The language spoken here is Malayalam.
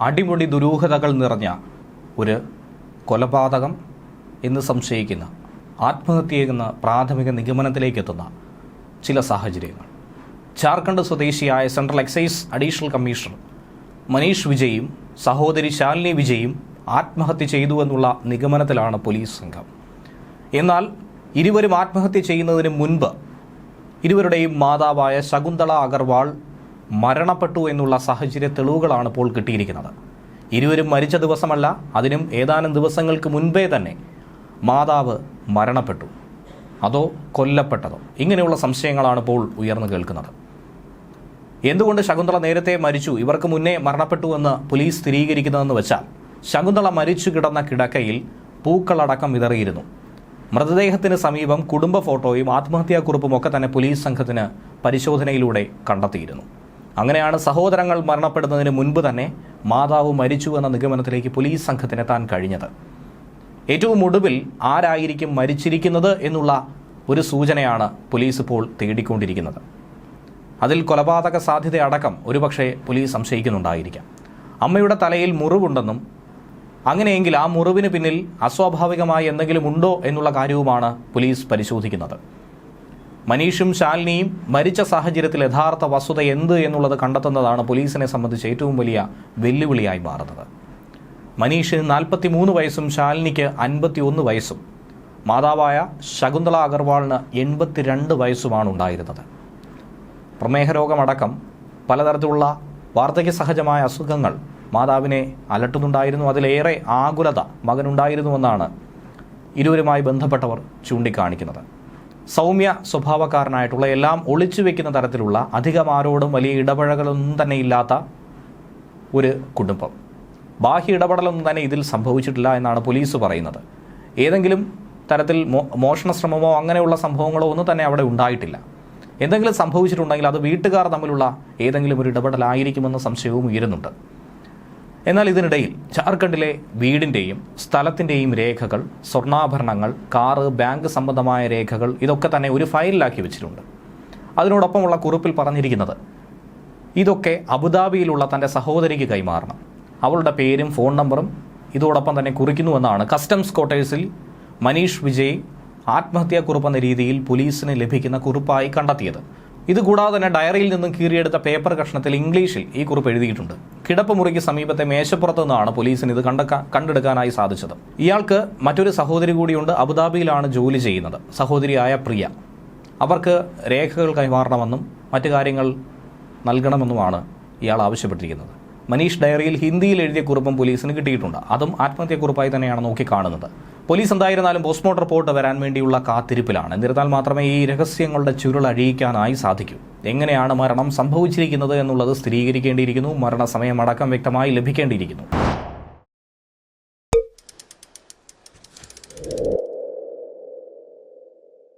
അടിമുടി ദുരൂഹതകൾ നിറഞ്ഞ ഒരു കൊലപാതകം എന്ന് സംശയിക്കുന്ന ആത്മഹത്യയെന്ന പ്രാഥമിക നിഗമനത്തിലേക്ക് എത്തുന്ന ചില സാഹചര്യങ്ങൾ. ജാർഖണ്ഡ് സ്വദേശിയായ central excise additional commissioner Manish വിജയും സഹോദരി ശാലിനി വിജയും ആത്മഹത്യ ചെയ്തു എന്നുള്ള നിഗമനത്തിലാണ് പോലീസ് സംഘം. എന്നാൽ ഇരുവരും ആത്മഹത്യ ചെയ്യുന്നതിന് മുൻപ് ഇരുവരുടെയും മാതാവായ ശകുന്തള അഗർവാൾ മരണപ്പെട്ടു എന്നുള്ള സാഹചര്യ തെളിവുകളാണ് ഇപ്പോൾ കിട്ടിയിരിക്കുന്നത്. ഇരുവരും മരിച്ച ദിവസമല്ല, അതിനും ഏതാനും ദിവസങ്ങൾക്ക് മുൻപേ തന്നെ മാതാവ് മരണപ്പെട്ടു, അതോ കൊല്ലപ്പെട്ടതോ, ഇങ്ങനെയുള്ള സംശയങ്ങളാണ് ഇപ്പോൾ ഉയർന്നു കേൾക്കുന്നത്. എന്തുകൊണ്ട് ശകുന്തള നേരത്തെ മരിച്ചു, ഇവർക്ക് മുന്നേ മരണപ്പെട്ടു എന്ന് പോലീസ് സ്ഥിരീകരിക്കുന്നതെന്ന് വെച്ചാൽ, ശകുന്തള മരിച്ചു കിടന്ന കിടക്കയിൽ പൂക്കളടക്കം വിതറിയിരുന്നു. മൃതദേഹത്തിന് സമീപം കുടുംബ ഫോട്ടോയും ആത്മഹത്യാക്കുറിപ്പും ഒക്കെ തന്നെ പോലീസ് സംഘത്തിന് പരിശോധനയിലൂടെ കണ്ടെത്തിയിരുന്നു. അങ്ങനെയാണ് സഹോദരങ്ങൾ മരണപ്പെടുന്നതിന് മുൻപ് തന്നെ മാതാവ് മരിച്ചു എന്ന നിഗമനത്തിലേക്ക് പോലീസ് സംഘത്തിനെത്താൻ കഴിഞ്ഞത്. ഏറ്റവും ഒടുവിൽ ആരായിരിക്കും മരിച്ചിരിക്കുന്നത് എന്നുള്ള ഒരു സൂചനയാണ് പോലീസ് ഇപ്പോൾ തേടിക്കൊണ്ടിരിക്കുന്നത്. അതിൽ കൊലപാതക സാധ്യതയടക്കം ഒരുപക്ഷെ പോലീസ് സംശയിക്കുന്നുണ്ടായിരിക്കാം. അമ്മയുടെ തലയിൽ മുറിവുണ്ടെന്നും അങ്ങനെയെങ്കിൽ ആ മുറിവിന് പിന്നിൽ അസ്വാഭാവികമായി എന്തെങ്കിലും ഉണ്ടോ എന്നുള്ള കാര്യവുമാണ് പോലീസ് പരിശോധിക്കുന്നത്. മനീഷും ശാലിനിയും മരിച്ച സാഹചര്യത്തിൽ യഥാർത്ഥ വസ്തുത എന്ത് എന്നുള്ളത് കണ്ടെത്തുന്നതാണ് പോലീസിനെ സംബന്ധിച്ച് ഏറ്റവും വലിയ വെല്ലുവിളിയായി മാറുന്നത്. മനീഷിന് 43 വയസ്സും ശാലിനിക്ക് 51 വയസ്സും മാതാവായ ശകുന്തള അഗർവാളിന് 82 വയസ്സുമാണ് ഉണ്ടായിരുന്നത്. പ്രമേഹ രോഗമടക്കം പലതരത്തിലുള്ള വാർദ്ധക്യ സഹജമായ അസുഖങ്ങൾ മാതാവിനെ അലട്ടുന്നുണ്ടായിരുന്നു. അതിലേറെ ആകുലത മകനുണ്ടായിരുന്നുവെന്നാണ് ഇരുവരുമായി ബന്ധപ്പെട്ടവർ ചൂണ്ടിക്കാണിക്കുന്നത്. സൗമ്യ സ്വഭാവക്കാരനായിട്ടുള്ള, എല്ലാം ഒളിച്ചു വെക്കുന്ന തരത്തിലുള്ള, അധികം ആരോടും വലിയ ഇടപഴകലൊന്നും തന്നെ ഇല്ലാത്ത ഒരു കുടുംബം. ബാഹ്യ ഇടപെടലൊന്നും തന്നെ ഇതിൽ സംഭവിച്ചിട്ടില്ല എന്നാണ് പോലീസ് പറയുന്നത്. ഏതെങ്കിലും തരത്തിൽ മോഷണ ശ്രമമോ അങ്ങനെയുള്ള സംഭവങ്ങളോ ഒന്നും തന്നെ അവിടെ ഉണ്ടായിട്ടില്ല. എന്തെങ്കിലും സംഭവിച്ചിട്ടുണ്ടെങ്കിൽ അത് വീട്ടുകാർ തമ്മിലുള്ള ഏതെങ്കിലും ഒരു ഇടപെടലായിരിക്കുമെന്ന സംശയവും ഉയരുന്നുണ്ട്. എന്നാൽ ഇതിനിടയിൽ ജാർഖണ്ഡിലെ വീടിൻ്റെയും സ്ഥലത്തിൻ്റെയും രേഖകൾ, സ്വർണ്ണാഭരണങ്ങൾ, കാറ്, ബാങ്ക് സംബന്ധമായ രേഖകൾ ഇതൊക്കെ തന്നെ ഒരു ഫയലിലാക്കി വെച്ചിട്ടുണ്ട്. അതിനോടൊപ്പമുള്ള കുറിപ്പിൽ പറഞ്ഞിരിക്കുന്നത് ഇതൊക്കെ അബുദാബിയിലുള്ള തൻ്റെ സഹോദരിക്ക് കൈമാറണം. അവളുടെ പേരും ഫോൺ നമ്പറും ഇതോടൊപ്പം തന്നെ കുറിക്കുന്നുവെന്നാണ് കസ്റ്റംസ് ക്വാർട്ടേഴ്സിൽ മനീഷ് വിജയ് ആത്മഹത്യാക്കുറിപ്പെന്ന രീതിയിൽ പോലീസിന് ലഭിക്കുന്ന കുറിപ്പായി കണ്ടെത്തിയത്. ഇതുകൂടാതെ തന്നെ ഡയറിയിൽ നിന്നും കീറിയെടുത്ത പേപ്പർ കഷ്ണത്തിൽ ഇംഗ്ലീഷിൽ ഈ കുറിപ്പ് എഴുതിയിട്ടുണ്ട്. കിടപ്പ് മുറിക്ക് സമീപത്തെ മേശപ്പുറത്തു നിന്നാണ് പോലീസിന് ഇത് കണ്ടെടുക്കാനായി സാധിച്ചത്. ഇയാൾക്ക് മറ്റൊരു സഹോദരി കൂടിയുണ്ട്. അബുദാബിയിലാണ് ജോലി ചെയ്യുന്നത്, സഹോദരിയായ പ്രിയ. അവർക്ക് രേഖകൾ കൈമാറണമെന്നും മറ്റു കാര്യങ്ങൾ നൽകണമെന്നുമാണ് ഇയാൾ ആവശ്യപ്പെട്ടിരിക്കുന്നത്. മനീഷ് ഡയറിയിൽ ഹിന്ദിയിൽ എഴുതിയ കുറിപ്പും പോലീസിന് കിട്ടിയിട്ടുണ്ട്. അതും ആത്മഹത്യാക്കുറിപ്പായി തന്നെയാണ് നോക്കിക്കാണുന്നത്. പോലീസ് എന്തായിരുന്നാലും പോസ്റ്റ്മോർട്ടം റിപ്പോർട്ട് വരാൻ വേണ്ടിയുള്ള കാത്തിരിപ്പിലാണ്. എന്നിരുന്നാൽ മാത്രമേ ഈ രഹസ്യങ്ങളുടെ ചുരുൾ അഴിയിക്കാനായി സാധിക്കൂ. എങ്ങനെയാണ് മരണം സംഭവിച്ചിരിക്കുന്നത് എന്നുള്ളത് സ്ഥിരീകരിക്കേണ്ടിയിരിക്കുന്നു. മരണസമയമടക്കം വ്യക്തമായി ലഭിക്കേണ്ടിയിരിക്കുന്നു.